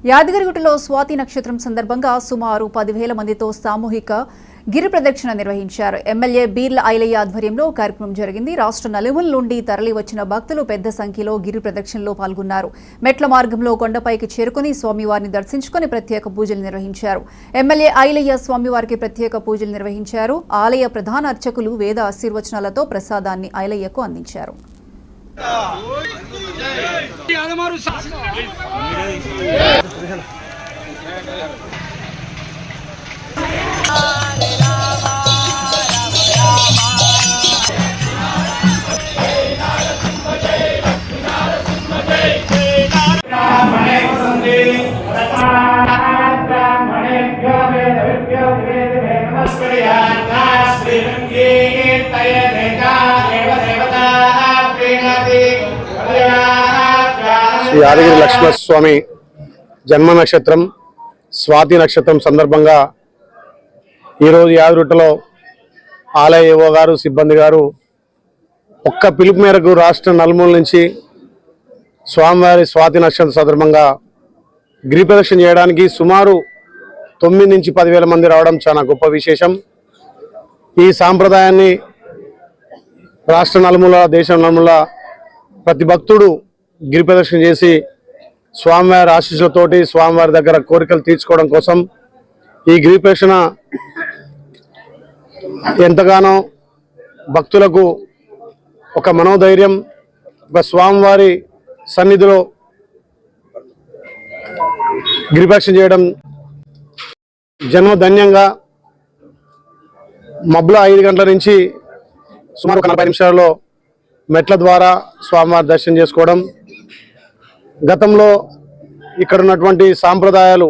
యాదగిరిగుట్టలో స్వాతి నక్షత్రం సందర్భంగా సుమారు 10,000 మందితో సామూహిక గిరి ప్రదక్షిణ నిర్వహించారు. ఎమ్మెల్యే బీర్ల ఐలయ్య ఆధ్వర్యంలో కార్యక్రమం జరిగింది. రాష్ట్ర నలుమూల నుండి తరలి వచ్చిన భక్తులు పెద్ద సంఖ్యలో గిరి ప్రదక్షిణలో పాల్గొన్నారు. మెట్ల మార్గంలో కొండపైకి చేరుకుని స్వామివారిని దర్శించుకుని ప్రత్యేక పూజలు నిర్వహించారు. ఎమ్మెల్యే ఐలయ్య స్వామివారికి ప్రత్యేక పూజలు నిర్వహించారు. ఆలయ ప్రధాన అర్చకులు వేద ఆశీర్వచనాలతో ప్రసాదాన్ని ఐలయ్యకు అందించారు. శ్రీ యాదగిరి లక్ష్మణస్వామి జన్మ నక్షత్రం స్వాతి నక్షత్రం సందర్భంగా ఈరోజు యాదగిరిగుట్టలో ఆలయ ఏవో గారు సిబ్బంది గారు ఒక్క పిలుపు మేరకు రాష్ట్ర నలుమూల నుంచి స్వామివారి స్వాతి నక్షత్రం సందర్భంగా గిరి ప్రదక్షిణ చేయడానికి సుమారు 9 నుంచి 10,000 మంది రావడం చాలా గొప్ప విశేషం. ఈ సాంప్రదాయాన్ని రాష్ట్ర నలుమూల దేశం నలుమూల ప్రతి భక్తుడు గిరి ప్రదక్షిణ చేసి స్వామివారి ఆశీస్సులతోటి స్వామివారి దగ్గర కోరికలు తీర్చుకోవడం కోసం ఈ గిరి ప్రదక్షిణ ఎంతగానో భక్తులకు ఒక మనోధైర్యం, ఒక స్వామివారి సన్నిధిలో గిరి ప్రదక్షిణ చేయడం జన్మధన్యంగా. మబ్బుల 5 గంటల నుంచి సుమారు 40 నిమిషాల్లో మెట్ల ద్వారా స్వామివారి దర్శనం చేసుకోవడం. గతంలో ఇక్కడ ఉన్నటువంటి సాంప్రదాయాలు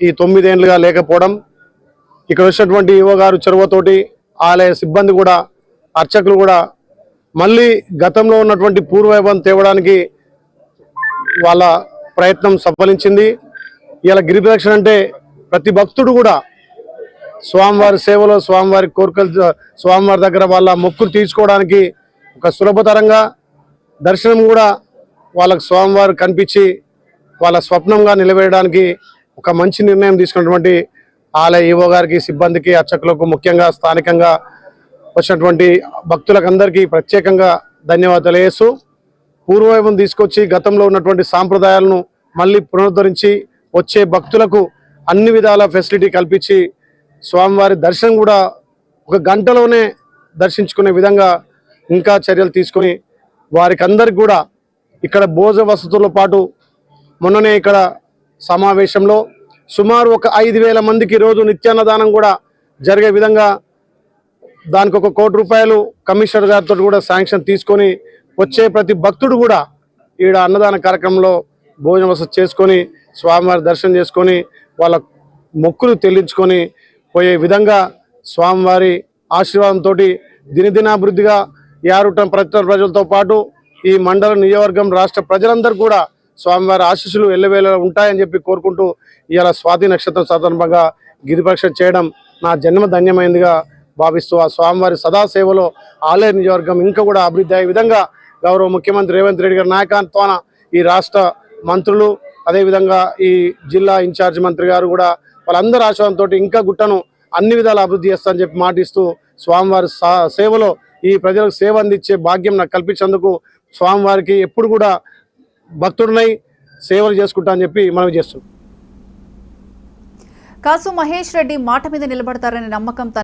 ఈ 9 ఏళ్ళుగా లేకపోవడం, ఇక్కడ వచ్చినటువంటి యువ గారు చొరవతోటి ఆలయ సిబ్బంది కూడా అర్చకులు కూడా మళ్ళీ గతంలో ఉన్నటువంటి పూర్వవైభవం తేవడానికి వాళ్ళ ప్రయత్నం సఫలించింది. ఇలా గిరి ప్రదక్షిణ అంటే ప్రతి భక్తుడు కూడా స్వామివారి సేవలో స్వామివారి కోరికలు స్వామివారి దగ్గర వాళ్ళ మొక్కులు తీర్చుకోవడానికి ఒక సులభతరంగా దర్శనం కూడా వాళ్ళకు స్వామివారు కనిపించి వాళ్ళ స్వప్నంగా నిలవేయడానికి ఒక మంచి నిర్ణయం తీసుకున్నటువంటి ఆలయ ఈవో గారికి సిబ్బందికి అర్చకులకు ముఖ్యంగా స్థానికంగా వచ్చినటువంటి భక్తులకు అందరికీ ప్రత్యేకంగా ధన్యవాదాలు తెలియజేస్తూ పూర్వవైభవం తీసుకొచ్చి గతంలో ఉన్నటువంటి సాంప్రదాయాలను మళ్ళీ పునరుద్ధరించి వచ్చే భక్తులకు అన్ని విధాల ఫెసిలిటీ కల్పించి స్వామివారి దర్శనం కూడా 1 గంటలోనే దర్శించుకునే విధంగా ఇంకా చర్యలు తీసుకొని వారికి అందరికి కూడా ఇక్కడ భోజన వసతులతో పాటు మొన్ననే ఇక్కడ సమావేశంలో సుమారు ఒక 5,000 మందికి రోజు నిత్యాన్నదానం కూడా జరిగే విధంగా దానికి 1 కోటి రూపాయలు కమిషనర్ గారితో కూడా శాంక్షన్ తీసుకొని వచ్చే ప్రతి భక్తుడు కూడా ఈడ అన్నదాన కార్యక్రమంలో భోజన వసతి చేసుకొని స్వామివారి దర్శనం చేసుకొని వాళ్ళ మొక్కులు చెల్లించుకొని పోయే విధంగా స్వామివారి ఆశీర్వాదంతో దినదినాభివృద్ధిగా యారుటం ప్రజలతో పాటు ఈ మండల నియోజకవర్గం రాష్ట్ర ప్రజలందరూ కూడా స్వామివారి ఆశీస్సులు ఎల్లవేళ ఉంటాయని చెప్పి కోరుకుంటూ ఇవాళ స్వాతి నక్షత్రం సందర్భంగా గిరి ప్రదక్షిణ చేయడం నా జన్మ ధన్యమైందిగా భావిస్తూ ఆ స్వామివారి సదాసేవలో ఆలయ నియోజకవర్గం ఇంకా కూడా అభివృద్ధి అయ్యే విధంగా గౌరవ ముఖ్యమంత్రి రేవంత్ రెడ్డి గారి నాయకత్వాన ఈ రాష్ట్ర మంత్రులు అదేవిధంగా ఈ జిల్లా ఇన్ఛార్జ్ మంత్రి గారు కూడా వాళ్ళందరి ఆశయంతో ఇంకా గుట్టను అన్ని విధాలు అభివృద్ధి చేస్తారని చెప్పి మాటిస్తూ స్వామివారి సేవలో ఈ ప్రజలకు సేవ అందించే భాగ్యం నాకు కల్పించేందుకు స్వామివారికి ఎప్పుడు కూడా భక్తుడినై సేవలు చేసుకుంటా అని చెప్పి మనం చేస్తున్నాం. కాసు మహేష్ రెడ్డి మాట మీద నిలబడతారనే నమ్మకం